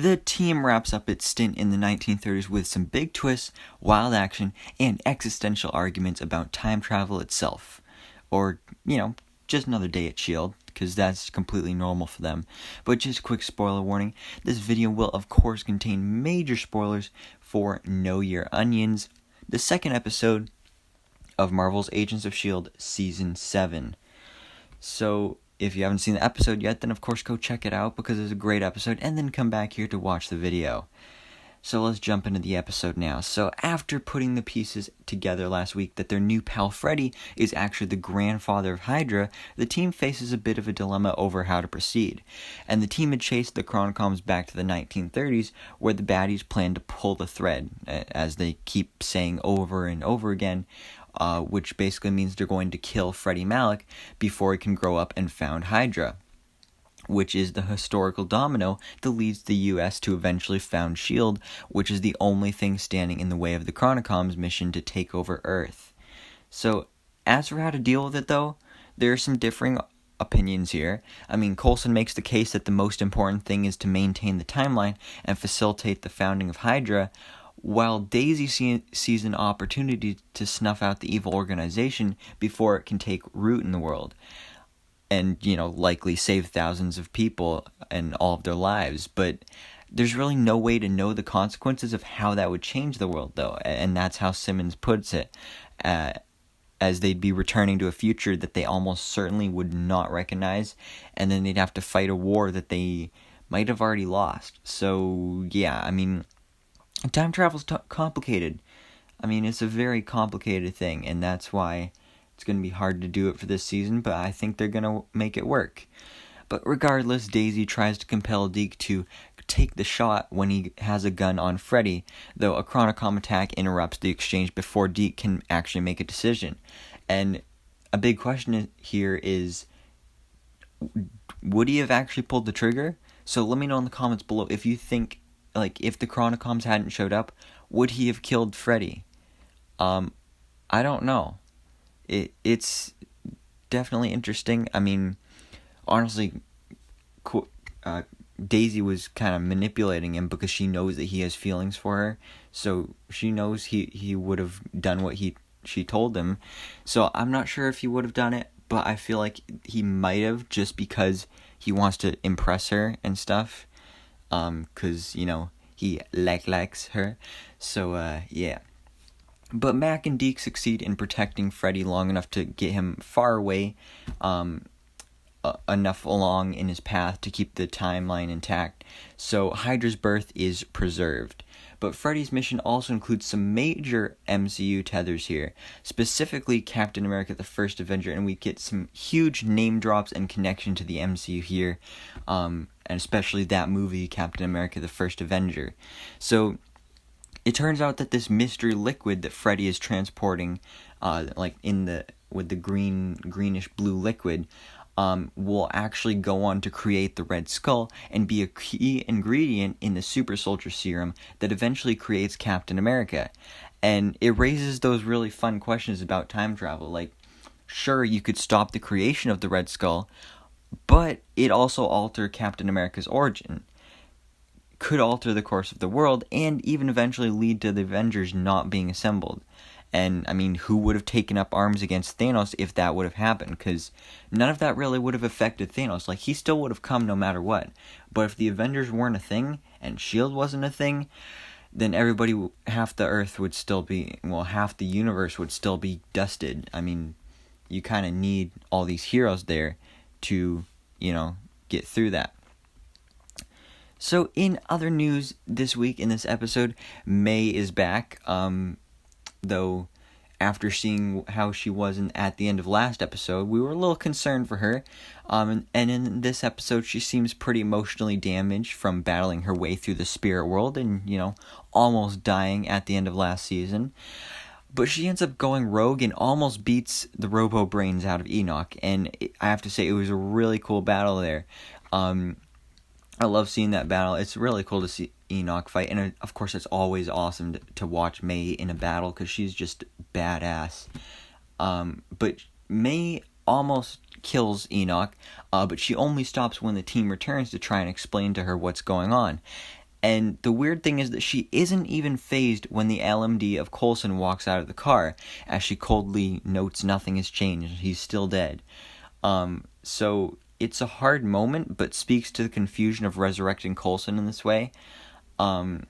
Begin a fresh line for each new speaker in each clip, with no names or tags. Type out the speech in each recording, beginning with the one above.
the team wraps up its stint in the 1930s with some big twists, wild action, and existential arguments about time travel itself. Or, just another day at S.H.I.E.L.D., because that's completely normal for them. But just a quick spoiler warning, this video will of course contain major spoilers for Know Your Onions, the second episode of Marvel's Agents of S.H.I.E.L.D. Season 7. So, if you haven't seen the episode yet, then of course go check it out because it's a great episode, and then come back here to watch the video. So let's jump into the episode now. So after putting the pieces together last week that their new pal Freddy is actually the grandfather of Hydra, the team faces a bit of a dilemma over how to proceed. And the team had chased the Chronicoms back to the 1930s, where the baddies plan to pull the thread, as they keep saying over and over again, which basically means they're going to kill Freddie Malik before he can grow up and found Hydra, which is the historical domino that leads the U.S. to eventually found S.H.I.E.L.D., which is the only thing standing in the way of the Chronicoms' mission to take over Earth. So, as for how to deal with it, though, there are some differing opinions here. I mean, Coulson makes the case that the most important thing is to maintain the timeline and facilitate the founding of Hydra, while Daisy sees an opportunity to snuff out the evil organization before it can take root in the world. And, likely save thousands of people and all of their lives. But there's really no way to know the consequences of how that would change the world, though. And that's how Simmons puts it. As they'd be returning to a future that they almost certainly would not recognize. And then they'd have to fight a war that they might have already lost. So, yeah, I mean, time travel's complicated. I mean, it's a very complicated thing. And that's why it's going to be hard to do it for this season, but I think they're going to make it work. But regardless, Daisy tries to compel Deke to take the shot when he has a gun on Freddy, though a Chronicom attack interrupts the exchange before Deke can actually make a decision. And a big question here is, would he have actually pulled the trigger? So let me know in the comments below if you think, if the Chronicoms hadn't showed up, would he have killed Freddy? I don't know. It's definitely interesting. I mean, honestly, Daisy was kind of manipulating him because she knows that he has feelings for her. So she knows he would have done what she told him. So I'm not sure if he would have done it, but I feel like he might have, just because he wants to impress her and stuff. Because, he likes her. So, yeah. But Mac and Deke succeed in protecting Freddy long enough to get him far away, enough along in his path to keep the timeline intact, so Hydra's birth is preserved. But Freddy's mission also includes some major MCU tethers here, specifically Captain America the First Avenger, and we get some huge name drops and connection to the MCU here, and especially that movie, Captain America the First Avenger. So it turns out that this mystery liquid that Freddy is transporting, with the greenish blue liquid, will actually go on to create the Red Skull and be a key ingredient in the super soldier serum that eventually creates Captain America. And it raises those really fun questions about time travel. Sure, you could stop the creation of the Red Skull, but it also alter Captain America's origin, could alter the course of the world, and even eventually lead to the Avengers not being assembled. And, I mean, who would have taken up arms against Thanos if that would have happened? Because none of that really would have affected Thanos. He still would have come no matter what. But if the Avengers weren't a thing, and S.H.I.E.L.D. wasn't a thing, then half the Earth would still be, half the universe would still be dusted. I mean, you kind of need all these heroes there to, get through that. So, in other news this week in this episode, May is back, though after seeing how she was at the end of last episode, we were a little concerned for her, and in this episode, she seems pretty emotionally damaged from battling her way through the spirit world and, almost dying at the end of last season. But she ends up going rogue and almost beats the Robo Brains out of Enoch, and I have to say, it was a really cool battle there. I love seeing that battle. It's really cool to see Enoch fight, and of course it's always awesome to watch May in a battle because she's just badass. But May almost kills Enoch, but she only stops when the team returns to try and explain to her what's going on. And the weird thing is that she isn't even fazed when the LMD of Coulson walks out of the car, as she coldly notes nothing has changed, he's still dead. So it's a hard moment, but speaks to the confusion of resurrecting Coulson in this way. And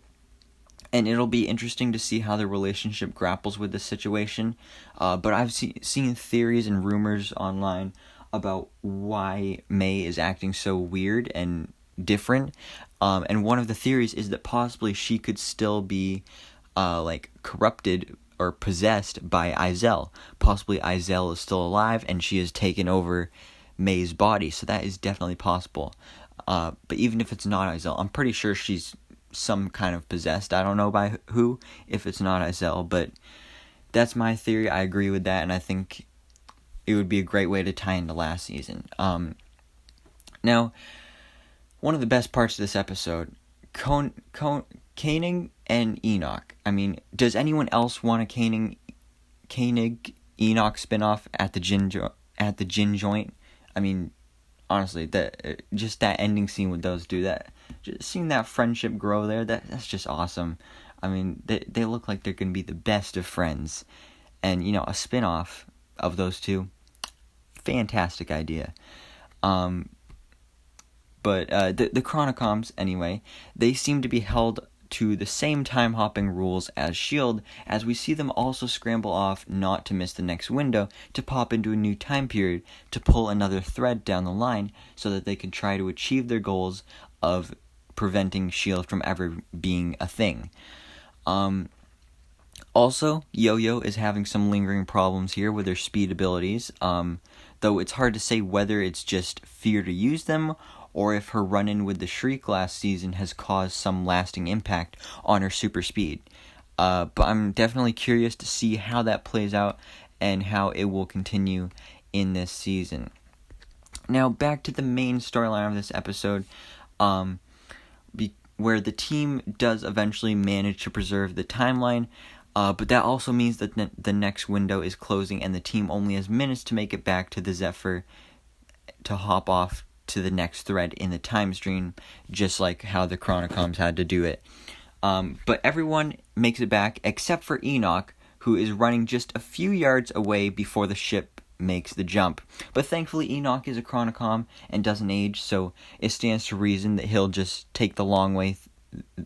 it'll be interesting to see how the relationship grapples with this situation. But I've seen theories and rumors online about why May is acting so weird and different. And one of the theories is that possibly she could still be corrupted or possessed by Izel. Possibly Izel is still alive and she has taken over May's body. So that is definitely possible. But even if it's not Izel, I'm pretty sure she's some kind of possessed. I don't know by who, if it's not Izel, but that's my theory. I agree with that, and I think it would be a great way to tie into last season. Now, one of the best parts of this episode, Koenig and Enoch. I mean, does anyone else want a Koenig Enoch spinoff at the gin joint? I mean, honestly, just that ending scene with those two, just seeing that friendship grow there, that's just awesome. I mean, they look like they're gonna be the best of friends, and a spinoff of those two, fantastic idea. But the Chronicoms, anyway, they seem to be held to the same time-hopping rules as S.H.I.E.L.D., as we see them also scramble off not to miss the next window to pop into a new time period to pull another thread down the line so that they can try to achieve their goals of preventing S.H.I.E.L.D. from ever being a thing. Also, Yo-Yo is having some lingering problems here with her speed abilities, though it's hard to say whether it's just fear to use them or if her run-in with the Shriek last season has caused some lasting impact on her super speed. But I'm definitely curious to see how that plays out and how it will continue in this season. Now, back to the main storyline of this episode, where the team does eventually manage to preserve the timeline, but that also means that the next window is closing and the team only has minutes to make it back to the Zephyr to hop off to the next thread in the time stream, just like how the Chronicoms had to do it. But everyone makes it back except for Enoch, who is running just a few yards away before the ship makes the jump. But thankfully Enoch is a Chronicom and doesn't age, so it stands to reason that he'll just take the long way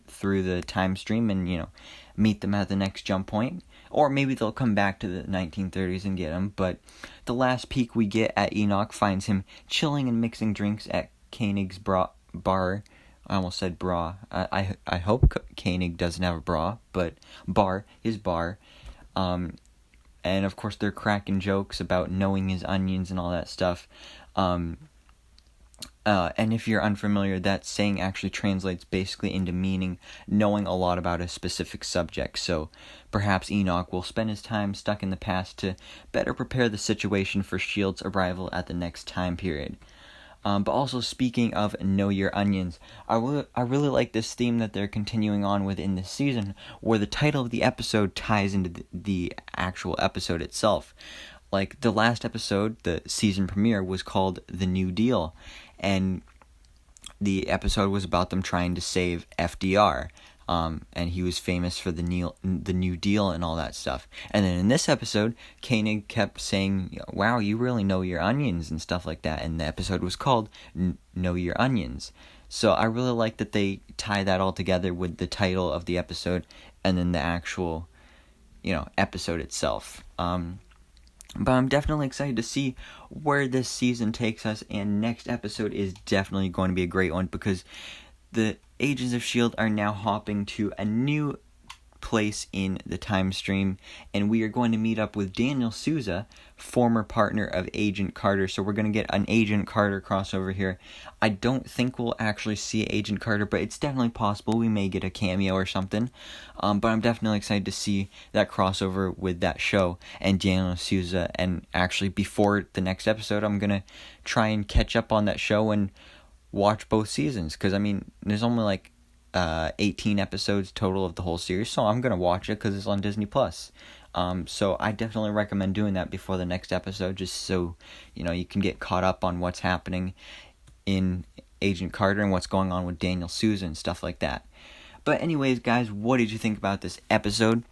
through the time stream and, meet them at the next jump point. Or maybe they'll come back to the 1930s and get him. But the last peek we get at Enoch finds him chilling and mixing drinks at Koenig's bar. I almost said bra. I hope Koenig doesn't have a bra, but his bar. And of course they're cracking jokes about knowing his onions and all that stuff. And if you're unfamiliar, that saying actually translates basically into meaning knowing a lot about a specific subject. So perhaps Enoch will spend his time stuck in the past to better prepare the situation for S.H.I.E.L.D.'s arrival at the next time period. But also, speaking of know your onions, I really like this theme that they're continuing on with in this season, where the title of the episode ties into the actual episode itself. Like, the last episode, the season premiere, was called The New Deal, and the episode was about them trying to save FDR, and he was famous for the New Deal and all that stuff. And then in this episode, Koenig kept saying, wow, you really know your onions and stuff like that, and the episode was called Know Your Onions. So I really like that they tie that all together with the title of the episode and then the actual, episode itself. But I'm definitely excited to see where this season takes us, and next episode is definitely going to be a great one because the Agents of S.H.I.E.L.D. are now hopping to a new place in the time stream, and we are going to meet up with Daniel Souza, former partner of Agent Carter. So we're going to get an Agent Carter crossover here. I don't think we'll actually see Agent Carter, but it's definitely possible we may get a cameo or something. But I'm definitely excited to see that crossover with that show and Daniel Souza. And actually, before the next episode, I'm going to try and catch up on that show and watch both seasons, because there's only 18 episodes total of the whole series, so I'm gonna watch it because it's on Disney Plus. So I definitely recommend doing that before the next episode, just so you can get caught up on what's happening in Agent Carter and what's going on with Daniel Souza and stuff like that. But anyways, guys, what did you think about this episode?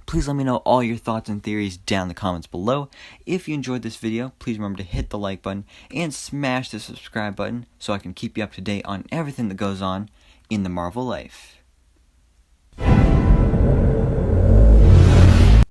Please let me know all your thoughts and theories down in the comments below. If you enjoyed this video, please remember to hit the like button and smash the subscribe button so I can keep you up to date on everything that goes on in the Marvel life.